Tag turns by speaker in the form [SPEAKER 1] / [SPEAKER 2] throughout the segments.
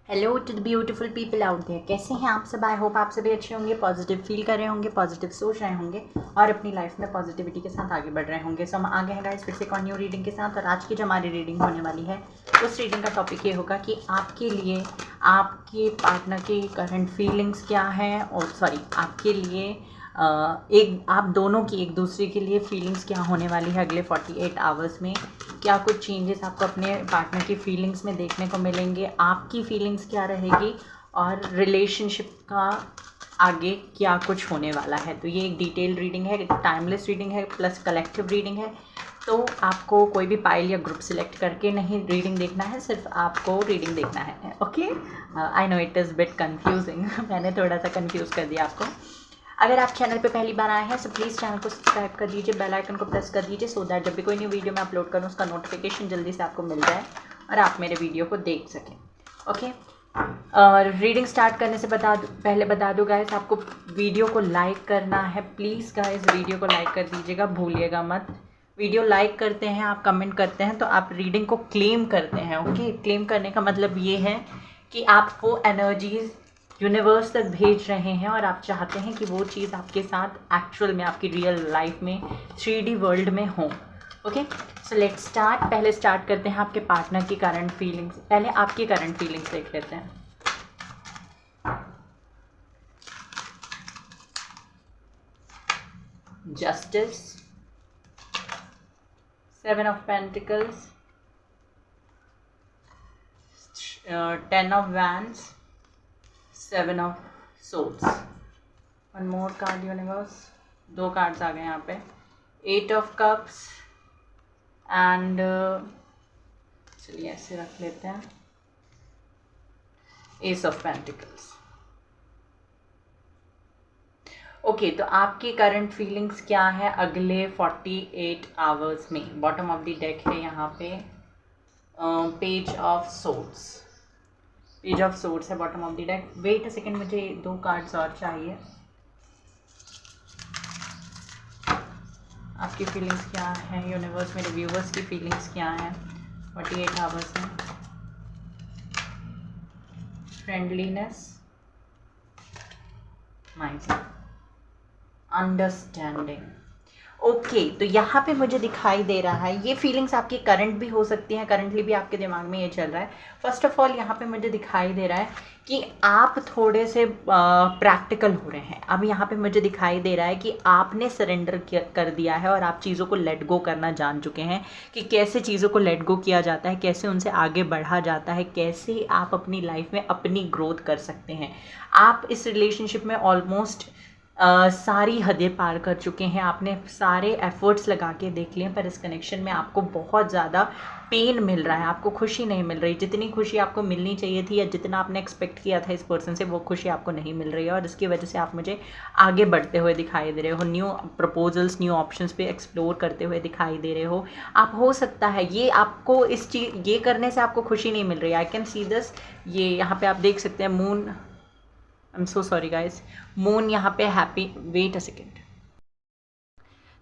[SPEAKER 1] Hello to the beautiful people out there. कैसे हैं आप सब? आई होप आप सभी अच्छे होंगे, पॉजिटिव फील कर रहे होंगे, पॉजिटिव सोच रहे होंगे और अपनी लाइफ में पॉजिटिविटी के साथ आगे बढ़ रहे होंगे। सो हम आगे हैं गाइस फिर से एक और न्यू रीडिंग के साथ। और आज की जो हमारी रीडिंग होने वाली है उस रीडिंग का टॉपिक ये होगा कि आपके लिए आपके पार्टनर की करंट फीलिंग्स क्या हैं, और आपके लिए आप दोनों की एक दूसरे के लिए फीलिंग्स क्या होने वाली है अगले 48 आवर्स में। क्या कुछ चेंजेस आपको अपने पार्टनर की फीलिंग्स में देखने को मिलेंगे, आपकी फीलिंग्स क्या रहेगी और रिलेशनशिप का आगे क्या कुछ होने वाला है। तो ये एक डिटेल रीडिंग है, टाइमलेस रीडिंग है, प्लस कलेक्टिव रीडिंग है। तो आपको कोई भी पाइल या ग्रुप सिलेक्ट करके नहीं रीडिंग देखना है, सिर्फ आपको रीडिंग देखना है। Okay, I know it is bit confusing मैंने थोड़ा सा कन्फ्यूज़ कर दिया आपको। अगर आप चैनल पे पहली बार आए हैं तो प्लीज़ चैनल को सब्सक्राइब कर दीजिए, बेल आइकन को प्रेस कर दीजिए, सो दैट जब भी कोई न्यू वीडियो मैं अपलोड करूँ उसका नोटिफिकेशन जल्दी से आपको मिल जाए और आप मेरे वीडियो को देख सकें। ओके, और रीडिंग स्टार्ट करने से पहले बता दूँ गाइस, आपको वीडियो को लाइक करना है। प्लीज़ गाइस वीडियो को लाइक कर दीजिएगा, भूलिएगा मत। वीडियो लाइक करते हैं, आप कमेंट करते हैं तो आप रीडिंग को क्लेम करते हैं। ओके, क्लेम करने का मतलब ये है कि आप वो एनर्जीज़ यूनिवर्स तक भेज रहे हैं और आप चाहते हैं कि वो चीज़ आपके साथ एक्चुअल में आपकी रियल लाइफ में 3D वर्ल्ड में हो। Okay, so let's start. पहले स्टार्ट करते हैं आपके पार्टनर की करंट फीलिंग्स। पहले आपकी करंट फीलिंग्स देख लेते हैं। Justice, 7 of pentacles, 10 of wands, 7 of swords. One more card universe, 2 cards आ गए यहाँ पे, 8 ऑफ कप्स एंड चलिए ऐसे रख लेते हैं, एस ऑफ पेंटिकल्स। ओके, तो आपकी करंट फीलिंग्स क्या है अगले 48 आवर्स में। बॉटम ऑफ द डेक है यहाँ पे page of swords. Page of swords है bottom of the deck. Wait a second, मुझे 2 कार्ड्स और चाहिए। आपकी फीलिंग्स क्या है यूनिवर्स, मेरे व्यूवर्स की फीलिंग्स क्या हैं 48 आवर्स में। Friendliness, mindset, understanding. ओके, तो यहाँ पे मुझे दिखाई दे रहा है ये फीलिंग्स आपकी करंट भी हो सकती हैं, करंटली भी आपके दिमाग में ये चल रहा है। फर्स्ट ऑफ ऑल यहाँ पे मुझे दिखाई दे रहा है कि आप थोड़े से प्रैक्टिकल हो रहे हैं। अब यहाँ पे मुझे दिखाई दे रहा है कि आपने सरेंडर कर दिया है और आप चीज़ों को लेट गो करना जान चुके हैं कि कैसे चीज़ों को लेट गो किया जाता है, कैसे उनसे आगे बढ़ा जाता है, कैसे आप अपनी लाइफ में अपनी ग्रोथ कर सकते हैं। आप इस रिलेशनशिप में ऑलमोस्ट सारी हदें पार कर चुके हैं, आपने सारे एफर्ट्स लगा के देख लिए, पर इस कनेक्शन में आपको बहुत ज़्यादा पेन मिल रहा है, आपको खुशी नहीं मिल रही। जितनी खुशी आपको मिलनी चाहिए थी या जितना आपने एक्सपेक्ट किया था इस पर्सन से, वो खुशी आपको नहीं मिल रही है और इसकी वजह से आप मुझे आगे बढ़ते हुए दिखाई दे रहे हो, न्यू प्रपोजल्स, न्यू ऑप्शंस पे एक्सप्लोर करते हुए दिखाई दे रहे हो। आप हो सकता है ये आपको इस चीज़ ये करने से आपको खुशी नहीं मिल रही है। I can see this. ये यहाँ पे आप देख सकते हैं moon, I am so sorry guys, moon यहाँ पे हैप्पी। वेट अ सेकेंड,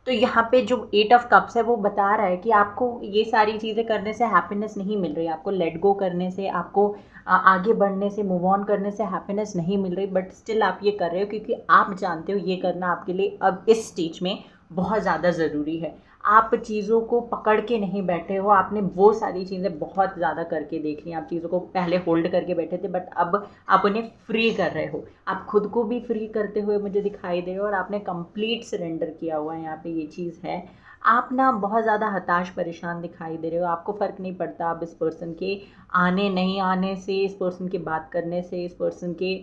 [SPEAKER 1] तो यहाँ पे जो 8 ऑफ कप्स है वो बता रहा है कि आपको ये सारी चीज़ें करने से हैप्पीनेस नहीं मिल रही, आपको लेट गो करने से, आपको आगे बढ़ने से, मूव ऑन करने से हैप्पीनेस नहीं मिल रही, बट स्टिल आप ये कर रहे हो क्योंकि आप जानते हो ये करना आपके लिए अब इस स्टेज में बहुत ज़्यादा ज़रूरी है। आप चीज़ों को पकड़ के नहीं बैठे हो, आपने वो सारी चीज़ें बहुत ज़्यादा करके देख ली। आप चीज़ों को पहले होल्ड करके बैठे थे, बट अब आप उन्हें फ्री कर रहे हो। आप खुद को भी फ्री करते हुए मुझे दिखाई दे रहे हो और आपने कंप्लीट सरेंडर किया हुआ है। यहाँ पे ये चीज़ है, आप ना बहुत ज़्यादा हताश परेशान दिखाई दे रहे हो। आपको फ़र्क नहीं पड़ता अब इस पर्सन के आने नहीं आने से, इस पर्सन की बात करने से, इस पर्सन के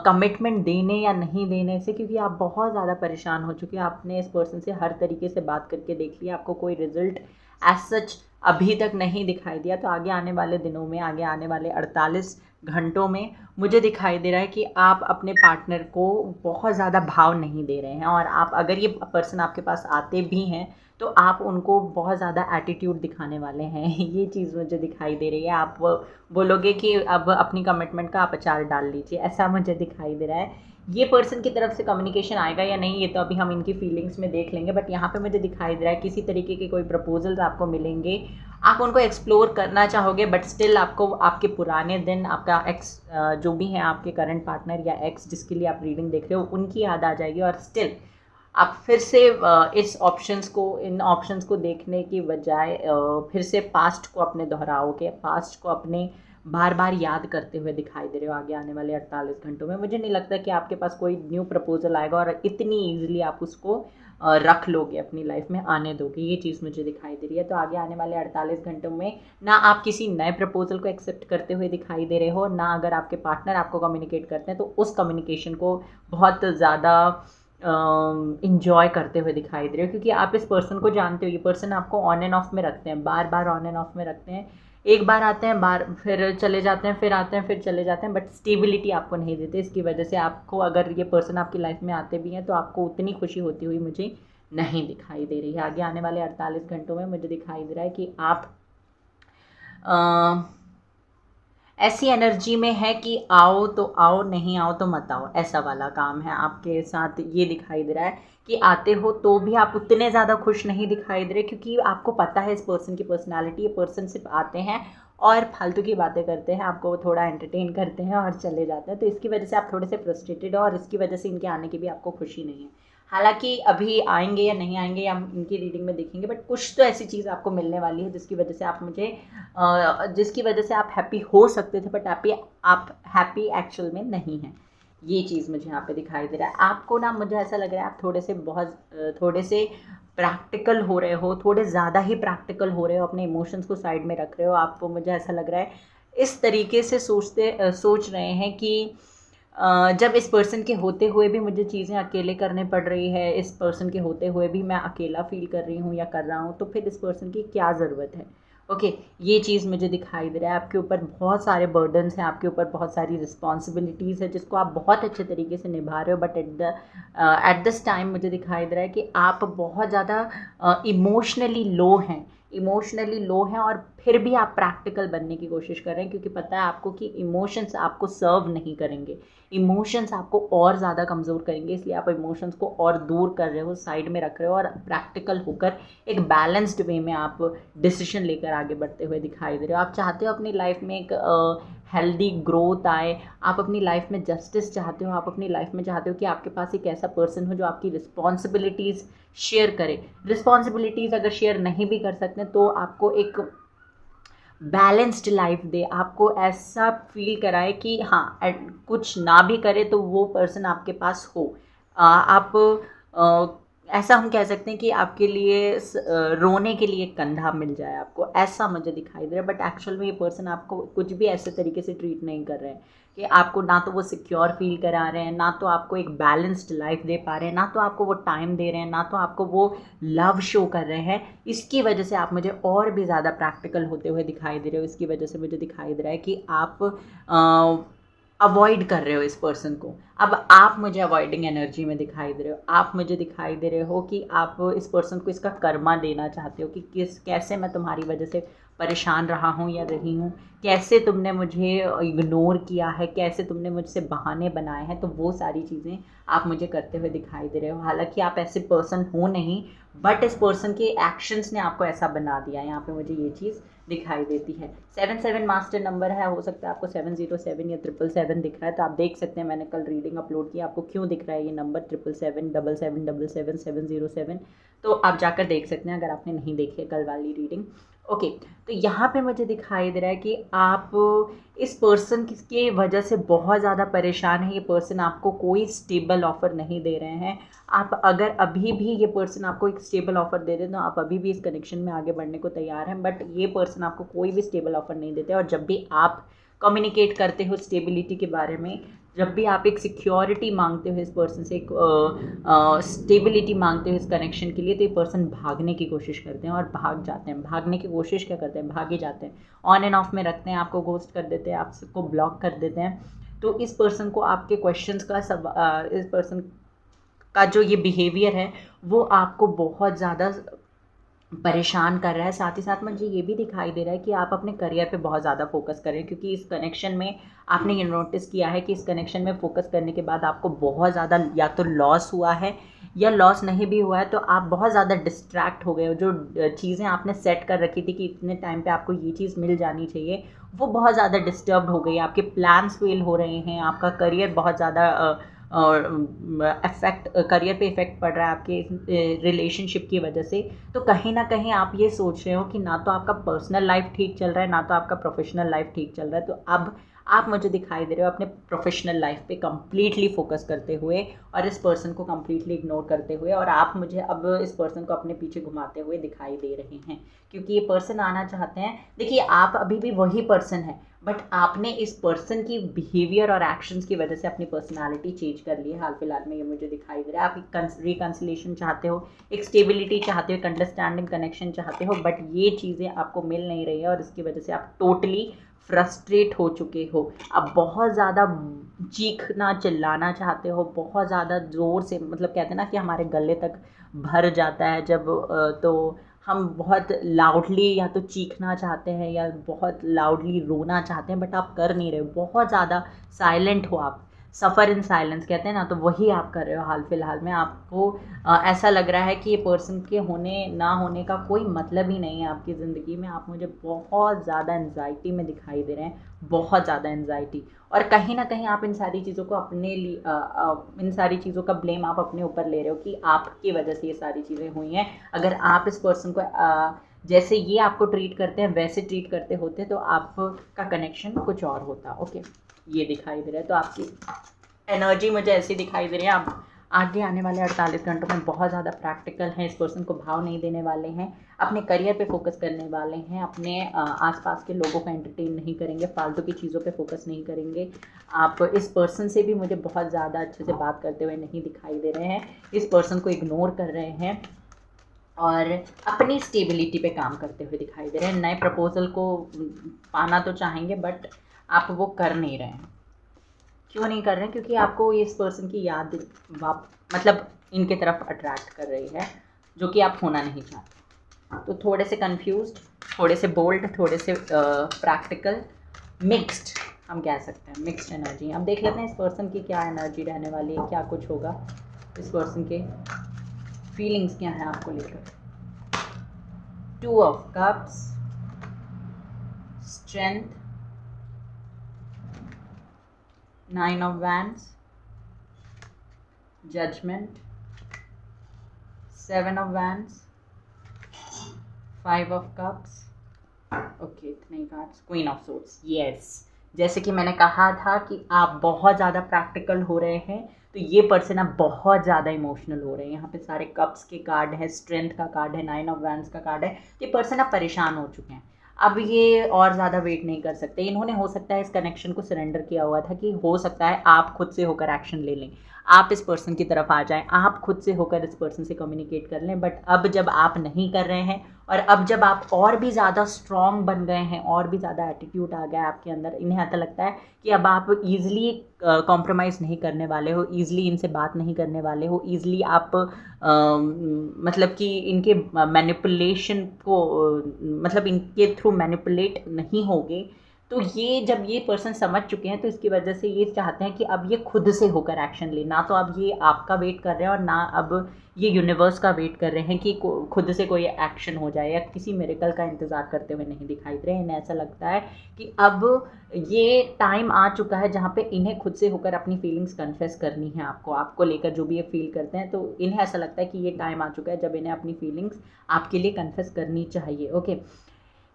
[SPEAKER 1] कमिटमेंट देने या नहीं देने से, क्योंकि आप बहुत ज़्यादा परेशान हो चुके हैं। आपने इस पर्सन से हर तरीके से बात करके देख लिया, आपको कोई रिजल्ट एज सच अभी तक नहीं दिखाई दिया। तो आगे आने वाले दिनों में, आगे आने वाले 48 घंटों में मुझे दिखाई दे रहा है कि आप अपने पार्टनर को बहुत ज़्यादा भाव नहीं दे रहे हैं, और आप अगर ये पर्सन आपके पास आते भी हैं तो आप उनको बहुत ज़्यादा एटीट्यूड दिखाने वाले हैं। ये चीज़ मुझे दिखाई दे रही है। आप बोलोगे कि अब अपनी कमिटमेंट का आप अचार डाल लीजिए, ऐसा मुझे दिखाई दे रहा है। ये पर्सन की तरफ से कम्युनिकेशन आएगा या नहीं ये तो अभी हम इनकी फीलिंग्स में देख लेंगे, बट यहाँ पे मुझे दिखाई दे रहा है किसी तरीके के कोई प्रपोजल्स आपको मिलेंगे आप उनको एक्सप्लोर करना चाहोगे, बट स्टिल आपको आपके पुराने दिन, आपका एक्स जो भी है, आपके करंट पार्टनर या एक्स जिसके लिए आप रीडिंग देख रहे हो, उनकी याद आ जाएगी। और स्टिल आप फिर से इन ऑप्शंस को देखने की बजाय फिर से पास्ट को अपने दोहराओगे, पास्ट को अपने बार बार याद करते हुए दिखाई दे रहे हो आगे आने वाले 48 घंटों में। मुझे नहीं लगता कि आपके पास कोई न्यू प्रपोजल आएगा और इतनी ईजिली आप उसको रख लोगे, अपनी लाइफ में आने दोगे, ये चीज़ मुझे दिखाई दे रही है। तो आगे आने वाले 48 घंटों में ना आप किसी नए प्रपोजल को एक्सेप्ट करते हुए दिखाई दे रहे हो, ना अगर आपके पार्टनर आपको कम्युनिकेट करते हैं तो उस कम्युनिकेशन को बहुत ज़्यादा इंजॉय करते हुए दिखाई दे रहे हो, क्योंकि आप इस पर्सन को जानते हो। ये पर्सन आपको ऑन एंड ऑफ में रखते हैं, बार बार ऑन एंड ऑफ में रखते हैं। एक बार आते हैं, बार फिर चले जाते हैं, फिर आते हैं, फिर चले जाते हैं, बट स्टेबिलिटी आपको नहीं देते। इसकी वजह से आपको, अगर ये पर्सन आपकी लाइफ में आते भी हैं तो आपको उतनी खुशी होती हुई मुझे नहीं दिखाई दे रही है। आगे आने वाले 48 घंटों में मुझे दिखाई दे रहा है कि आप ऐसी एनर्जी में है कि आओ तो आओ, नहीं आओ तो मत आओ, ऐसा वाला काम है आपके साथ। ये दिखाई दे रहा है कि आते हो तो भी आप उतने ज़्यादा खुश नहीं दिखाई दे रहे, क्योंकि आपको पता है इस पर्सन की पर्सनालिटी। ये पर्सन सिर्फ आते हैं और फालतू की बातें करते हैं, आपको थोड़ा एंटरटेन करते हैं और चले जाते हैं। तो इसकी वजह से आप थोड़े से फ्रस्ट्रेटेड हो और इसकी वजह से इनके आने की भी आपको खुशी नहीं है। हालांकि अभी आएंगे या नहीं आएंगे या हम इनकी रीडिंग में देखेंगे, बट कुछ तो ऐसी चीज़ आपको मिलने वाली है जिसकी वजह से आप हैप्पी हो सकते थे, बट आप हैप्पी एक्चुअल में नहीं हैं। ये चीज़ मुझे यहाँ पे दिखाई दे रहा है। आपको ना, मुझे ऐसा लग रहा है आप थोड़े से प्रैक्टिकल हो रहे हो, थोड़े ज़्यादा ही प्रैक्टिकल हो रहे हो, अपने इमोशंस को साइड में रख रहे हो। आपको, मुझे ऐसा लग रहा है, इस तरीके से सोच रहे हैं कि जब इस पर्सन के होते हुए भी मुझे चीज़ें अकेले करने पड़ रही है, इस पर्सन के होते हुए भी मैं अकेला फील कर रही हूँ या कर रहा हूँ, तो फिर इस पर्सन की क्या ज़रूरत है। ओके, ये चीज़ मुझे दिखाई दे रहा है। आपके ऊपर बहुत सारे बर्डन्स हैं, आपके ऊपर बहुत सारी रिस्पॉन्सिबिलिटीज़ है जिसको आप बहुत अच्छे तरीके से निभा रहे हो, बट एट दिस टाइम मुझे दिखाई दे रहा है कि आप बहुत ज़्यादा इमोशनली लो हैं और फिर भी आप प्रैक्टिकल बनने की कोशिश कर रहे हैं, क्योंकि पता है आपको कि इमोशंस आपको सर्व नहीं करेंगे, इमोशंस आपको और ज़्यादा कमज़ोर करेंगे। इसलिए आप इमोशंस को और दूर कर रहे हो, साइड में रख रहे हो और प्रैक्टिकल होकर एक बैलेंस्ड वे में आप डिसीजन लेकर आगे बढ़ते हुए दिखाई दे रहे हो। आप चाहते हो अपनी लाइफ में एक हेल्दी ग्रोथ आए, आप अपनी लाइफ में जस्टिस चाहते हो, आप अपनी लाइफ में चाहते हो कि आपके पास एक ऐसा पर्सन हो जो आपकी रिस्पॉन्सिबिलिटीज़ शेयर करे। रिस्पॉन्सिबिलिटीज़ अगर शेयर नहीं भी कर सकते तो आपको एक बैलेंस्ड लाइफ दे, आपको ऐसा फील कराए कि हाँ, कुछ ना भी करे तो वो पर्सन आपके पास हो। ऐसा हम कह सकते हैं कि आपके लिए रोने के लिए कंधा मिल जाए आपको, ऐसा मुझे दिखाई दे रहा है। बट एक्चुअल में ये पर्सन आपको कुछ भी ऐसे तरीके से ट्रीट नहीं कर रहे हैं कि आपको ना तो वो सिक्योर फील करा रहे हैं, ना तो आपको एक बैलेंस्ड लाइफ दे पा रहे हैं, ना तो आपको वो टाइम दे रहे हैं, ना तो आपको वो लव शो कर रहे हैं। इसकी वजह से आप मुझे और भी ज़्यादा प्रैक्टिकल होते हुए दिखाई दे रहे हो। इसकी वजह से मुझे दिखाई दे रहा है कि आप अवॉइड कर रहे हो इस पर्सन को। अब आप मुझे अवॉइडिंग एनर्जी में दिखाई दे रहे हो। आप मुझे दिखाई दे रहे हो कि आप इस पर्सन को इसका कर्मा देना चाहते हो कि कैसे मैं तुम्हारी वजह से परेशान रहा हूँ या रही हूँ, कैसे तुमने मुझे इग्नोर किया है, कैसे तुमने मुझसे बहाने बनाए हैं। तो वो सारी चीज़ें आप मुझे करते हुए दिखाई दे रहे हो। हालांकि आप ऐसे पर्सन हो नहीं, बट इस पर्सन के एक्शंस ने आपको ऐसा बना दिया है। यहाँ पे मुझे ये चीज़ दिखाई देती है। 77 मास्टर नंबर है, हो सकता है आपको 707 या 777 दिख रहा है। तो आप देख सकते हैं, मैंने कल रीडिंग अपलोड की, आपको क्यों दिख रहा है ये नंबर 777 7777 707। तो आप जाकर देख सकते हैं अगर आपने नहीं देखी है कल वाली रीडिंग। ओके, तो यहाँ पे मुझे दिखाई दे रहा है कि आप इस पर्सन की वजह से बहुत ज़्यादा परेशान है। ये पर्सन आपको कोई स्टेबल ऑफ़र नहीं दे रहे हैं। आप अगर अभी भी ये पर्सन आपको एक स्टेबल ऑफ़र दे दें तो आप अभी भी इस कनेक्शन में आगे बढ़ने को तैयार हैं, बट ये पर्सन आपको कोई भी स्टेबल ऑफ़र नहीं देते। और जब भी आप कम्युनिकेट करते हो स्टेबिलिटी के बारे में, जब भी आप एक सिक्योरिटी मांगते हो इस पर्सन से, एक स्टेबिलिटी मांगते हो इस कनेक्शन के लिए, तो ये पर्सन भागने की कोशिश करते हैं और भाग जाते हैं। भागने की कोशिश क्या करते हैं, भागे जाते हैं, ऑन एंड ऑफ में रखते हैं, आपको घोस्ट कर देते हैं, आपको ब्लॉक कर देते हैं। तो इस पर्सन को आपके क्वेश्चंस का इस पर्सन का जो ये बिहेवियर है वो आपको बहुत ज़्यादा परेशान कर रहा है। साथ ही साथ मुझे ये भी दिखाई दे रहा है कि आप अपने करियर पे बहुत ज़्यादा फोकस करें, क्योंकि इस कनेक्शन में आपने ये नोटिस किया है कि इस कनेक्शन में फोकस करने के बाद आपको बहुत ज़्यादा या तो लॉस हुआ है, या लॉस नहीं भी हुआ है तो आप बहुत ज़्यादा डिस्ट्रैक्ट हो गए हो। जो चीज़ें आपने सेट कर रखी थी कि इतने टाइम पे आपको ये चीज़ मिल जानी चाहिए, वो बहुत ज़्यादा डिस्टर्ब्ड हो गई। आपके प्लान्स फेल हो रहे हैं, आपका करियर बहुत ज़्यादा इफ़ेक्ट करियर पे इफ़ेक्ट पड़ रहा है आपके रिलेशनशिप की वजह से। तो कहीं ना कहीं आप ये सोच रहे हो कि ना तो आपका पर्सनल लाइफ ठीक चल रहा है, ना तो आपका प्रोफेशनल लाइफ ठीक चल रहा है। तो अब आप मुझे दिखाई दे रहे हो अपने प्रोफेशनल लाइफ पे कम्प्लीटली फोकस करते हुए और इस पर्सन को कम्प्लीटली इग्नोर करते हुए, और आप मुझे अब इस पर्सन को अपने पीछे घुमाते हुए दिखाई दे रहे हैं, क्योंकि ये पर्सन आना चाहते हैं। देखिए, आप अभी भी वही पर्सन है, बट आपने इस पर्सन की बिहेवियर और एक्शंस की वजह से अपनी पर्सनालिटी चेंज कर ली है हाल फिलहाल में। ये मुझे दिखाई दे रहा है। आप एक रिकन्सिलेशन चाहते हो, एक स्टेबिलिटी चाहते हो, एक अंडरस्टैंडिंग कनेक्शन चाहते हो, बट ये चीज़ें आपको मिल नहीं रही है और इसकी वजह से आप टोटली फ्रस्ट्रेट हो चुके हो। अब बहुत ज़्यादा चीखना चिल्लाना चाहते हो, बहुत ज़्यादा ज़ोर से, मतलब कहते हैं ना कि हमारे गले तक भर जाता है जब तो हम बहुत लाउडली या तो चीखना चाहते हैं या बहुत लाउडली रोना चाहते हैं, बट आप कर नहीं रहे हो। बहुत ज़्यादा साइलेंट हो आप, सफ़र इन साइलेंस कहते हैं ना, तो वही आप कर रहे हो हाल फिलहाल में। आपको ऐसा लग रहा है कि ये पर्सन के होने ना होने का कोई मतलब ही नहीं है आपकी ज़िंदगी में। आप मुझे बहुत ज़्यादा एंजाइटी में दिखाई दे रहे हैं, बहुत ज़्यादा एंजाइटी। और कहीं ना कहीं आप इन सारी चीज़ों को अपने लिए इन सारी चीज़ों का ब्लेम आप अपने ऊपर ले रहे हो कि आपकी वजह से ये सारी चीज़ें हुई हैं। अगर आप इस पर्सन को जैसे ये आपको ट्रीट करते हैं वैसे ट्रीट करते होते तो आपका कनेक्शन कुछ और होता। ओके, ये दिखाई दे रहा है। तो आपकी एनर्जी मुझे ऐसी दिखाई दे रही है, आप आगे आने वाले 48 घंटों में बहुत ज़्यादा प्रैक्टिकल हैं, इस पर्सन को भाव नहीं देने वाले हैं, अपने करियर पे फोकस करने वाले हैं, अपने आसपास के लोगों को एंटरटेन नहीं करेंगे, फालतू की चीज़ों पे फोकस नहीं करेंगे। आप इस पर्सन से भी मुझे बहुत ज़्यादा अच्छे से बात करते हुए नहीं दिखाई दे रहे हैं, इस पर्सन को इग्नोर कर रहे हैं और अपनी स्टेबिलिटी पे काम करते हुए दिखाई दे रहे हैं। नए प्रपोजल को पाना तो चाहेंगे, बट आप वो कर नहीं रहे हैं। क्यों नहीं कर रहे हैं? क्योंकि आपको इस पर्सन की याद मतलब इनके तरफ अट्रैक्ट कर रही है, जो कि आप होना नहीं चाहते। तो थोड़े से कंफ्यूज्ड, थोड़े से बोल्ड, थोड़े से प्रैक्टिकल, मिक्स्ड हम कह सकते हैं, मिक्स्ड एनर्जी। अब देख लेते हैं इस पर्सन की क्या एनर्जी रहने वाली है, क्या कुछ होगा, इस पर्सन के फीलिंग्स क्या हैं आपको लेकर। 2 of cups, strength, 9 of wands, judgment, 7 of wands, 5 of cups, okay इतने ही cards, queen of swords. Yes, जैसे कि मैंने कहा था कि आप बहुत ज़्यादा प्रैक्टिकल हो रहे हैं, तो ये पर्सन अब बहुत ज़्यादा इमोशनल हो रहे हैं। यहाँ पे सारे कप्स के कार्ड है, स्ट्रेंथ का कार्ड है, 9 ऑफ वैंड्स का कार्ड है। तो ये पर्सन अब परेशान हो चुके हैं, अब ये और ज़्यादा वेट नहीं कर सकते। इन्होंने हो सकता है इस कनेक्शन को सरेंडर किया हुआ था कि हो सकता है आप खुद से होकर एक्शन ले लें, आप इस पर्सन की तरफ आ जाएं, आप खुद से होकर इस पर्सन से कम्युनिकेट कर लें। बट अब जब आप नहीं कर रहे हैं और अब जब आप और भी ज़्यादा स्ट्रॉन्ग बन गए हैं, और भी ज़्यादा एटीट्यूड आ गया है आपके अंदर, इन्हें ऐसा लगता है कि अब आप ईज़िली कॉम्प्रोमाइज़ नहीं करने वाले हो, ईज़िली इनसे बात नहीं करने वाले हो, ईज़िली आप मतलब कि इनके मैनिपुलेशन को मतलब इनके थ्रू मैनिपुलेट नहीं होगे। तो ये जब ये पर्सन समझ चुके हैं, तो इसकी वजह से ये चाहते हैं कि अब ये खुद से होकर एक्शन ले। ना तो अब ये आपका वेट कर रहे हैं और ना अब ये यूनिवर्स का वेट कर रहे हैं कि खुद से कोई एक्शन हो जाए, या किसी मिरेकल का इंतज़ार करते हुए नहीं दिखाई दे रहे हैं। इन्हें ऐसा लगता है कि अब ये टाइम आ चुका है जहाँ पे इन्हें खुद से होकर अपनी फीलिंग्स कन्फेस करनी है आपको लेकर, जो भी ये फील करते हैं। तो इन्हें ऐसा लगता है कि ये टाइम आ चुका है जब इन्हें अपनी फीलिंग्स आपके लिए कन्फेस करनी चाहिए। ओके,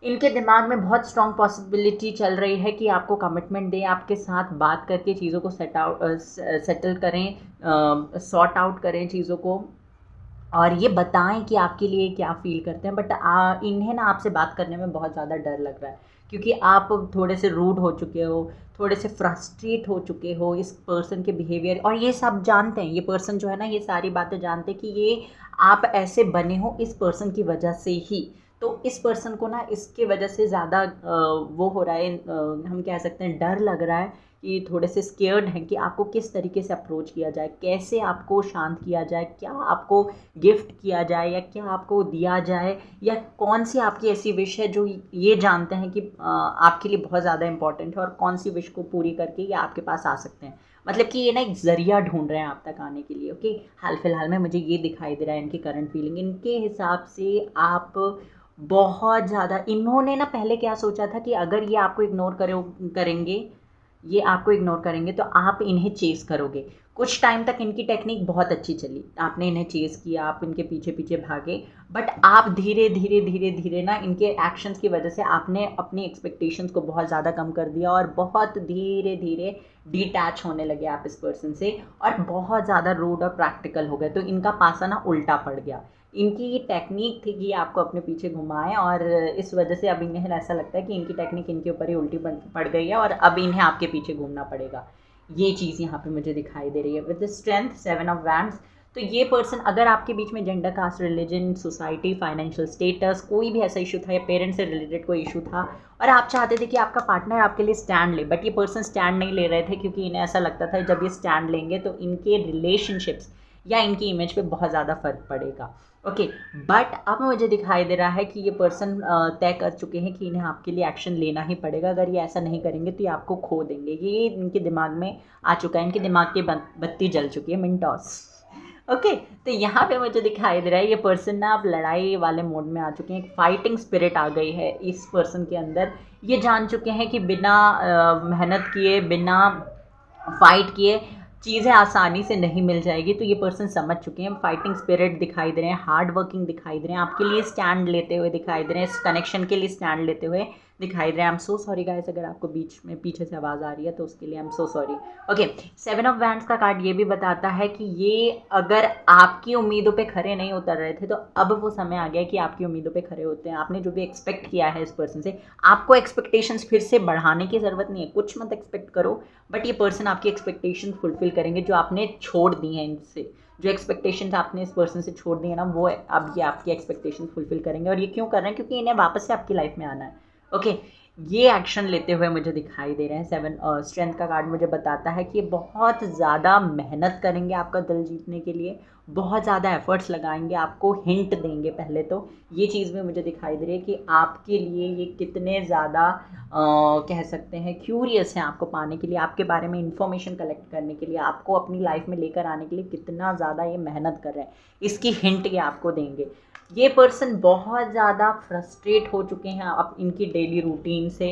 [SPEAKER 1] इनके दिमाग में बहुत स्ट्रॉन्ग पॉसिबिलिटी चल रही है कि आपको कमिटमेंट दें, आपके साथ बात करके चीज़ों को सेटल करें, सॉर्ट आउट करें चीज़ों को, और ये बताएं कि आपके लिए क्या फ़ील करते हैं। बट इन्हें ना आपसे बात करने में बहुत ज़्यादा डर लग रहा है, क्योंकि आप थोड़े से रूड हो चुके हो, थोड़े से फ्रस्ट्रेट हो चुके हो इस पर्सन के बिहेवियर, और ये सब जानते हैं, ये पर्सन जो है ना, ये सारी बातें जानते हैं कि ये आप ऐसे बने हो इस पर्सन की वजह से ही। तो इस पर्सन को ना इसके वजह से ज़्यादा वो हो रहा है, हम कह सकते हैं डर लग रहा है कि थोड़े से स्केयर्ड हैं कि आपको किस तरीके से अप्रोच किया जाए, कैसे आपको शांत किया जाए, क्या आपको गिफ्ट किया जाए या क्या आपको दिया जाए, या कौन सी आपकी ऐसी विश है जो ये जानते हैं कि आपके लिए बहुत ज़्यादा इंपॉर्टेंट है और कौन सी विश को पूरी करके ये आपके पास आ सकते हैं। मतलब कि ये ना एक ज़रिया ढूंढ रहे हैं आप तक आने के लिए। ओके, हाल फिलहाल में मुझे ये दिखाई दे रहा है इनकी करंट फीलिंग। इनके हिसाब से आप बहुत ज़्यादा, इन्होंने ना पहले क्या सोचा था कि अगर ये आपको इग्नोर करेंगे, ये आपको इग्नोर करेंगे तो आप इन्हें चेस करोगे। कुछ टाइम तक इनकी टेक्निक बहुत अच्छी चली, आपने इन्हें चेस किया, आप इनके पीछे पीछे भागे, बट आप धीरे धीरे धीरे धीरे ना इनके एक्शंस की वजह से आपने अपनी एक्सपेक्टेशंस को बहुत ज़्यादा कम कर दिया और बहुत धीरे धीरे डिटैच होने लगे आप इस पर्सन से और बहुत ज़्यादा रूड और प्रैक्टिकल हो गए। तो इनका पासा ना उल्टा पड़ गया। इनकी ये टेक्निक थी कि आपको अपने पीछे घुमाएं और इस वजह से अब इन्हें ऐसा लगता है कि इनकी टेक्निक इनके ऊपर ही उल्टी पड़ गई है और अब इन्हें आपके पीछे घूमना पड़ेगा। ये चीज़ यहाँ पे मुझे दिखाई दे रही है with the strength 7 of wands. तो ये पर्सन, अगर आपके बीच में gender, caste, religion, society, financial status, कोई भी ऐसा इशू था या पेरेंट्स से रिलेटेड कोई इशू था और आप चाहते थे कि आपका पार्टनर आपके लिए स्टैंड ले, बट ये पर्सन स्टैंड नहीं ले रहे थे क्योंकि इन्हें ऐसा लगता था जब ये स्टैंड लेंगे तो इनके रिलेशनशिप्स या इनकी इमेज पे बहुत ज़्यादा फर्क पड़ेगा। ओके, बट अब मुझे दिखाई दे रहा है कि ये पर्सन तय कर चुके हैं कि इन्हें आपके लिए एक्शन लेना ही पड़ेगा। अगर ये ऐसा नहीं करेंगे तो ये आपको खो देंगे। ये इनके दिमाग में आ चुका है, इनके दिमाग की बत्ती जल चुकी है, मिनटॉस। ओके, तो यहाँ पे मुझे दिखाई दे रहा है ये पर्सन ना अब लड़ाई वाले मोड में आ चुके हैं। एक फाइटिंग स्पिरिट आ गई है इस पर्सन के अंदर। ये जान चुके हैं कि बिना मेहनत किए, बिना फाइट किए चीज़ें आसानी से नहीं मिल जाएगी। तो ये पर्सन समझ चुके हैं। फाइटिंग स्पिरिट दिखाई दे रहे हैं, हार्ड वर्किंग दिखाई दे रहे हैं, आपके लिए स्टैंड लेते हुए दिखाई दे रहे हैं, इस कनेक्शन के लिए स्टैंड लेते हुए दिखाई दे रहे हैं। I am so sorry guys, अगर आपको बीच में पीछे से आवाज़ आ रही है तो उसके लिए I am so sorry. Okay, 7 of wands का कार्ड ये भी बताता है कि ये अगर आपकी उम्मीदों पे खरे नहीं उतर रहे थे तो अब वो समय आ गया कि आपकी उम्मीदों पे खरे होते हैं। आपने जो भी एक्सपेक्ट किया है इस पर्सन से, आपको एक्सपेक्टेशंस फिर से बढ़ाने की ज़रूरत नहीं है। कुछ मत एक्सपेक्ट करो, बट ये पर्सन आपकी एक्सपेक्टेशन फुलफिल करेंगे जो आपने छोड़ दी हैं इनसे। जो एक्सपेक्टेशंस आपने इस पर्सन से छोड़ दी है ना, वो अब ये आपकी एक्सपेक्टेशन फुलफिल करेंगे। और ये क्यों कर रहे हैं? क्योंकि इन्हें वापस से आपकी लाइफ में आना है। ओके, ये एक्शन लेते हुए मुझे दिखाई दे रहे हैं। 7 स्ट्रेंथ का कार्ड मुझे बताता है कि ये बहुत ज़्यादा मेहनत करेंगे आपका दिल जीतने के लिए, बहुत ज़्यादा एफर्ट्स लगाएंगे, आपको हिंट देंगे। पहले तो ये चीज़ भी मुझे दिखाई दे रही है कि आपके लिए ये कितने ज़्यादा कह सकते हैं क्यूरियस हैं आपको पाने के लिए, आपके बारे में इंफॉर्मेशन कलेक्ट करने के लिए, आपको अपनी लाइफ में लेकर आने के लिए कितना ज़्यादा ये मेहनत कर रहे हैं, इसकी हिंट ये आपको देंगे। ये पर्सन बहुत ज़्यादा फ्रस्ट्रेट हो चुके हैं अब इनकी डेली रूटीन से,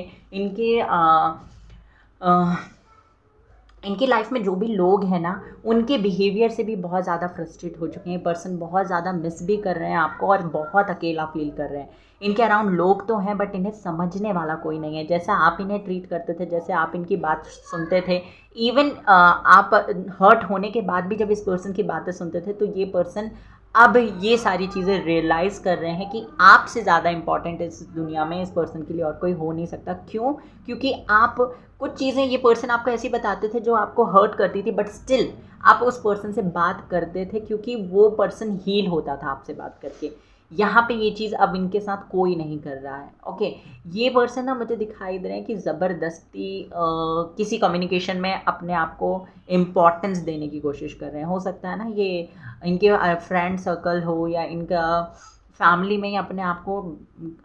[SPEAKER 1] इनकी लाइफ में जो भी लोग हैं ना, उनके बिहेवियर से भी बहुत ज़्यादा फ्रस्ट्रेट हो चुके हैं। पर्सन बहुत ज़्यादा मिस भी कर रहे हैं आपको और बहुत अकेला फील कर रहे हैं। इनके अराउंड लोग तो हैं बट इन्हें समझने वाला कोई नहीं है। जैसा आप इन्हें ट्रीट करते थे, जैसे आप इनकी बात सुनते थे, इवन आप हर्ट होने के बाद भी जब इस पर्सन की बातें सुनते थे, तो ये पर्सन अब ये सारी चीज़ें रियलाइज़ कर रहे हैं कि आपसे ज़्यादा इम्पॉर्टेंट इस दुनिया में इस पर्सन के लिए और कोई हो नहीं सकता। क्यों? क्योंकि आप कुछ चीज़ें, ये पर्सन आपको ऐसी बताते थे जो आपको हर्ट करती थी, बट स्टिल आप उस पर्सन से बात करते थे क्योंकि वो पर्सन हील होता था आपसे बात करके। यहाँ पे ये चीज़ अब इनके साथ कोई नहीं कर रहा है। ओके, ये पर्सन ना मुझे दिखाई दे रहे हैं कि ज़बरदस्ती किसी कम्युनिकेशन में अपने आप को इम्पोर्टेंस देने की कोशिश कर रहे हैं। हो सकता है ना ये इनके फ्रेंड सर्कल हो या इनका फैमिली में ही अपने आप को,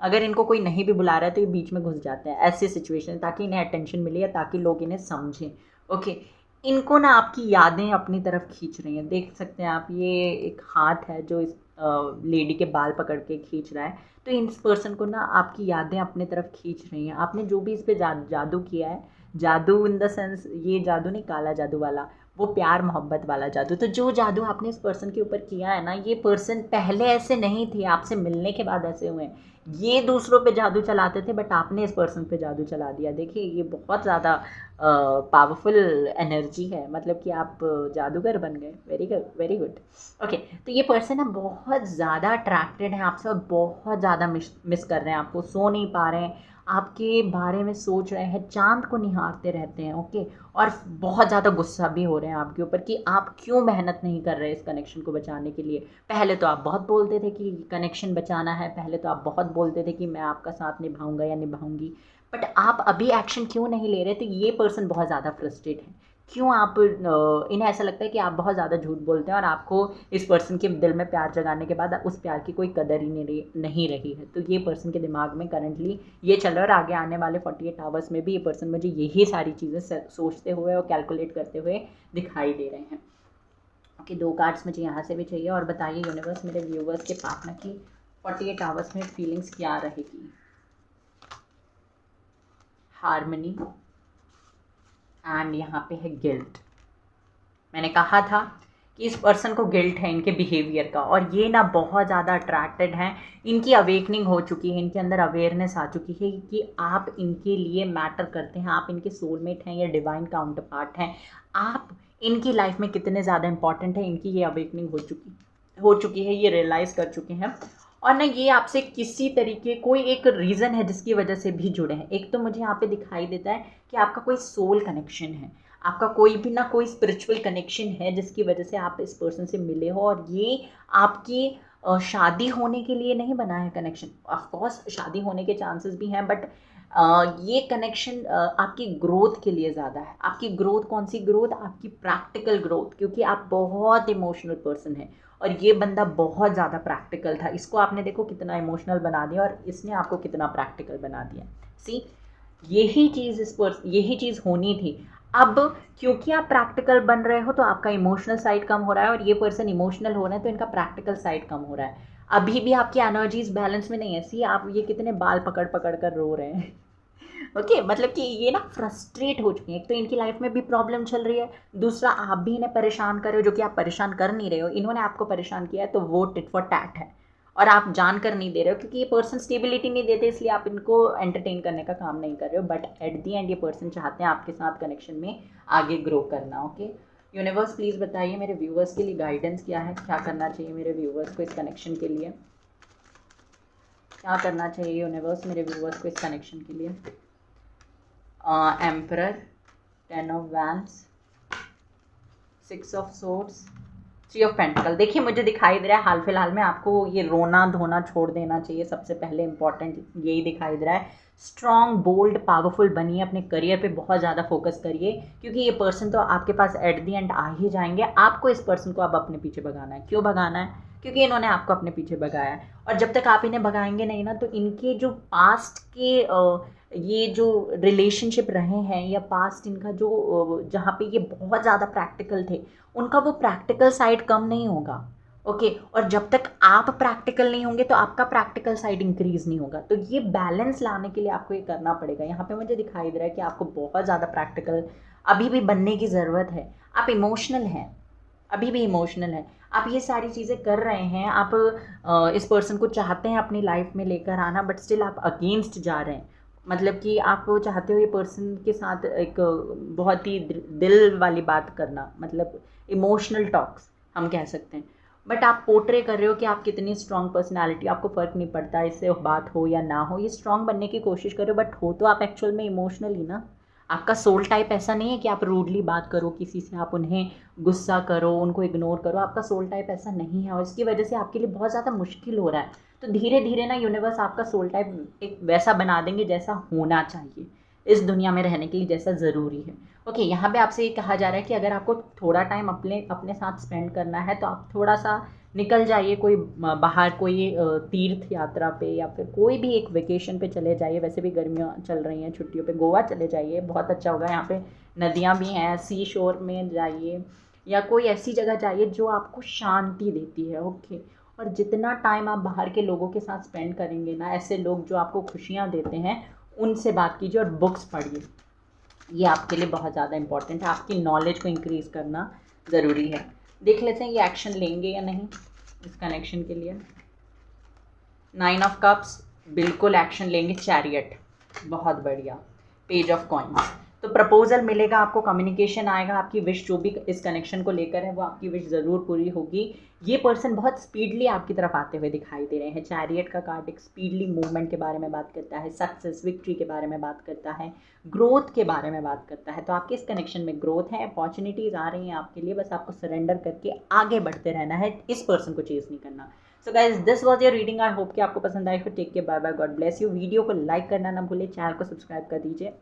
[SPEAKER 1] अगर इनको कोई नहीं भी बुला रहा है तो ये बीच में घुस जाते हैं ऐसी सिचुएशन, ताकि इन्हें अटेंशन मिले या ताकि लोग इन्हें समझें। ओके, इनको ना आपकी यादें अपनी तरफ खींच रही हैं। देख सकते हैं आप, ये एक हाथ है जो इस लेडी के बाल पकड़ के खींच रहा है। तो इस पर्सन को ना आपकी यादें अपनी तरफ खींच रही हैं। आपने जो भी इस पर जादू किया है, जादू इन द सेंस ये जादू नहीं काला जादू वाला, वो प्यार मोहब्बत वाला जादू। तो जो जादू आपने इस पर्सन के ऊपर किया है ना, ये पर्सन पहले ऐसे नहीं थे, आपसे मिलने के बाद ऐसे हुए हैं। ये दूसरों पे जादू चलाते थे बट आपने इस पर्सन पे जादू चला दिया। देखिए, ये बहुत ज़्यादा पावरफुल एनर्जी है, मतलब कि आप जादूगर बन गए। Very good, very good. Okay, तो ये पर्सन ना बहुत ज़्यादा अट्रैक्टेड है आपसे और बहुत ज़्यादा मिस कर रहे हैं आपको, सो नहीं पा रहे हैं, आपके बारे में सोच रहे हैं, चांद को निहारते रहते हैं। ओके, और बहुत ज़्यादा गुस्सा भी हो रहे हैं आपके ऊपर कि आप क्यों मेहनत नहीं कर रहे इस कनेक्शन को बचाने के लिए। पहले तो आप बहुत बोलते थे कि कनेक्शन बचाना है, पहले तो आप बहुत बोलते थे कि मैं आपका साथ निभाऊंगा या निभाऊंगी, बट आप अभी एक्शन क्यों नहीं ले रहे? तो ये पर्सन बहुत ज़्यादा फ्रस्ट्रेट है। क्यों आप इन्हें ऐसा लगता है कि आप बहुत ज़्यादा झूठ बोलते हैं और आपको इस पर्सन के दिल में प्यार जगाने के बाद उस प्यार की कोई कदर ही नहीं रही है। तो ये पर्सन के दिमाग में करंटली ये चल रहा है और आगे आने वाले 48 आवर्स में भी ये पर्सन मुझे यही सारी चीज़ें सोचते हुए और कैलकुलेट करते हुए दिखाई दे रहे हैं। ओके, 2 कार्ड्स मुझे यहाँ से भी चाहिए। और बताइए यूनिवर्स, मेरे व्यूवर्स के पार्टनर की 48 आवर्स में फीलिंग्स क्या रहेगी? हार्मनी एंड यहाँ पे है गिल्ट। मैंने कहा था कि इस पर्सन को गिल्ट है इनके बिहेवियर का, और ये ना बहुत ज़्यादा अट्रैक्टेड हैं। इनकी अवेकनिंग हो चुकी है, इनके अंदर अवेयरनेस आ चुकी है कि आप इनके लिए मैटर करते हैं, आप इनके सोलमेट हैं या डिवाइन काउंटर पार्ट हैं, आप इनकी लाइफ में कितने ज़्यादा इंपॉर्टेंट है। इनकी ये अवेकनिंग हो चुकी है, ये रियलाइज़ कर चुके हैं। और ना ये आपसे किसी तरीके कोई एक रीज़न है जिसकी वजह से भी जुड़े हैं। एक तो मुझे यहाँ पे दिखाई देता है कि आपका कोई सोल कनेक्शन है, आपका कोई भी ना कोई स्पिरिचुअल कनेक्शन है जिसकी वजह से आप इस पर्सन से मिले हो। और ये आपकी शादी होने के लिए नहीं बना है कनेक्शन। ऑफ कोर्स शादी होने के चांसेस भी हैं, बट ये कनेक्शन आपकी ग्रोथ के लिए ज़्यादा है। आपकी ग्रोथ कौन सी ग्रोथ? आपकी प्रैक्टिकल ग्रोथ, क्योंकि आप बहुत इमोशनल पर्सन हैं और ये बंदा बहुत ज़्यादा प्रैक्टिकल था। इसको आपने देखो कितना इमोशनल बना दिया और इसने आपको कितना प्रैक्टिकल बना दिया। सी, यही चीज़ होनी थी। अब क्योंकि आप प्रैक्टिकल बन रहे हो तो आपका इमोशनल साइड कम हो रहा है, और ये पर्सन इमोशनल हो रहा है तो इनका प्रैक्टिकल साइड कम हो रहा है। अभी भी आपकी एनर्जीज बैलेंस में नहीं है। सी, आप ये कितने बाल पकड़ पकड़ कर रो रहे हैं। ओके, मतलब कि ये ना फ्रस्ट्रेट हो चुके हैं। एक तो इनकी लाइफ में भी प्रॉब्लम चल रही है, दूसरा आप भी इन्हें परेशान कर रहे हो, जो कि आप परेशान कर नहीं रहे हो, इन्होंने आपको परेशान किया है। तो वो टिट फॉर टैट है और आप जान कर नहीं दे रहे हो, क्योंकि ये पर्सन स्टेबिलिटी नहीं देते, इसलिए आप इनको एंटरटेन करने का काम नहीं कर रहे हो। बट एट दी एंड ये पर्सन चाहते हैं आपके साथ कनेक्शन में आगे ग्रो करना। ओके यूनिवर्स, प्लीज़ बताइए मेरे व्यूवर्स के लिए गाइडेंस क्या है? क्या करना चाहिए मेरे व्यूवर्स को इस कनेक्शन के लिए? क्या करना चाहिए यूनिवर्स मेरे व्यूवर्स को इस कनेक्शन के लिए? Emperor, 10 of wands, 6 of swords, 3 of pentacle. देखिए मुझे दिखाई दे रहा है हाल फिलहाल में आपको ये रोना धोना छोड़ देना चाहिए। सबसे पहले इंपॉर्टेंट यही दिखाई दे रहा है। स्ट्रॉन्ग, बोल्ड, पावरफुल बनिए, अपने करियर पे बहुत ज़्यादा फोकस करिए, क्योंकि ये पर्सन तो आपके पास एट दी एंड आ ही जाएंगे। आपको इस पर्सन को अब अपने पीछे भगाना है। क्यों भगाना है? क्योंकि इन्होंने आपको अपने पीछे भगाया है, और जब तक आप इन्हें भगाएंगे नहीं ना, तो इनके जो पास्ट के ये जो रिलेशनशिप रहे हैं या पास्ट इनका जो जहाँ पे ये बहुत ज़्यादा प्रैक्टिकल थे, उनका वो प्रैक्टिकल साइड कम नहीं होगा। ओके, और जब तक आप प्रैक्टिकल नहीं होंगे तो आपका प्रैक्टिकल साइड इंक्रीज नहीं होगा। तो ये बैलेंस लाने के लिए आपको ये करना पड़ेगा। यहाँ पे मुझे दिखाई दे रहा है कि आपको बहुत ज़्यादा प्रैक्टिकल अभी भी बनने की ज़रूरत है। आप इमोशनल हैं, अभी भी इमोशनल है। आप ये सारी चीज़ें कर रहे हैं, आप इस पर्सन को चाहते हैं अपनी लाइफ में लेकर आना, बट स्टिल आप अगेंस्ट जा रहे हैं। मतलब कि आप चाहते हो ये पर्सन के साथ एक बहुत ही दिल वाली बात करना, मतलब इमोशनल टॉक्स हम कह सकते हैं। बट आप पोर्ट्रे कर रहे हो कि आप कितनी स्ट्रॉन्ग पर्सनालिटी, आपको फ़र्क नहीं पड़ता इससे बात हो या ना हो, ये स्ट्रॉन्ग बनने की कोशिश करो, बट हो तो आप एक्चुअल में इमोशनल ही ना। आपका सोल टाइप ऐसा नहीं है कि आप रूडली बात करो किसी से, आप उन्हें गुस्सा करो, उनको इग्नोर करो। आपका सोल टाइप ऐसा नहीं है, और इसकी वजह से आपके लिए बहुत ज़्यादा मुश्किल हो रहा है। तो धीरे धीरे ना यूनिवर्स आपका सोल टाइप एक वैसा बना देंगे जैसा होना चाहिए इस दुनिया में रहने के लिए, जैसा ज़रूरी है। ओके, यहाँ पे आपसे ये कहा जा रहा है कि अगर आपको थोड़ा टाइम अपने साथ स्पेंड करना है तो आप थोड़ा सा निकल जाइए, कोई बाहर कोई तीर्थ यात्रा पे या फिर कोई भी एक वेकेशन पे चले जाइए। वैसे भी गर्मियाँ चल रही हैं, छुट्टियों पे गोवा चले जाइए, बहुत अच्छा होगा। यहाँ पे नदियाँ भी हैं, सी शोर में जाइए या कोई ऐसी जगह जाइए जो आपको शांति देती है। ओके, और जितना टाइम आप बाहर के लोगों के साथ स्पेंड करेंगे ना, ऐसे लोग जो आपको खुशियाँ देते हैं, उनसे बात कीजिए और बुक्स पढ़िए। ये आपके लिए बहुत ज़्यादा इंपॉर्टेंट है। आपकी नॉलेज को इंक्रीज़ करना ज़रूरी है। देख लेते हैं ये एक्शन लेंगे या नहीं इस कनेक्शन के लिए। 9 ऑफ कप्स, बिल्कुल एक्शन लेंगे। चैरियट, बहुत बढ़िया। पेज ऑफ कॉइन्स, तो प्रपोजल मिलेगा आपको, कम्युनिकेशन आएगा, आपकी विश जो भी इस कनेक्शन को लेकर है वो आपकी विश ज़रूर पूरी होगी। ये पर्सन बहुत स्पीडली आपकी तरफ आते हुए दिखाई दे रहे हैं। चैरियट का कार्ड एक स्पीडली मूवमेंट के बारे में बात करता है, सक्सेस, विक्ट्री के बारे में बात करता है, ग्रोथ के बारे में बात करता है। तो आपके इस कनेक्शन में ग्रोथ है, अपॉर्चुनिटीज़ आ रही हैं आपके लिए, बस आपको सरेंडर करके आगे बढ़ते रहना है, इस पर्सन को चेज़ नहीं करना। So guys this was your reading. I hope कि आपको पसंद आई हो। Take care, bye bye, God bless you. Video को लाइक करना ना भूले, चैनल को सब्सक्राइब कर दीजिए।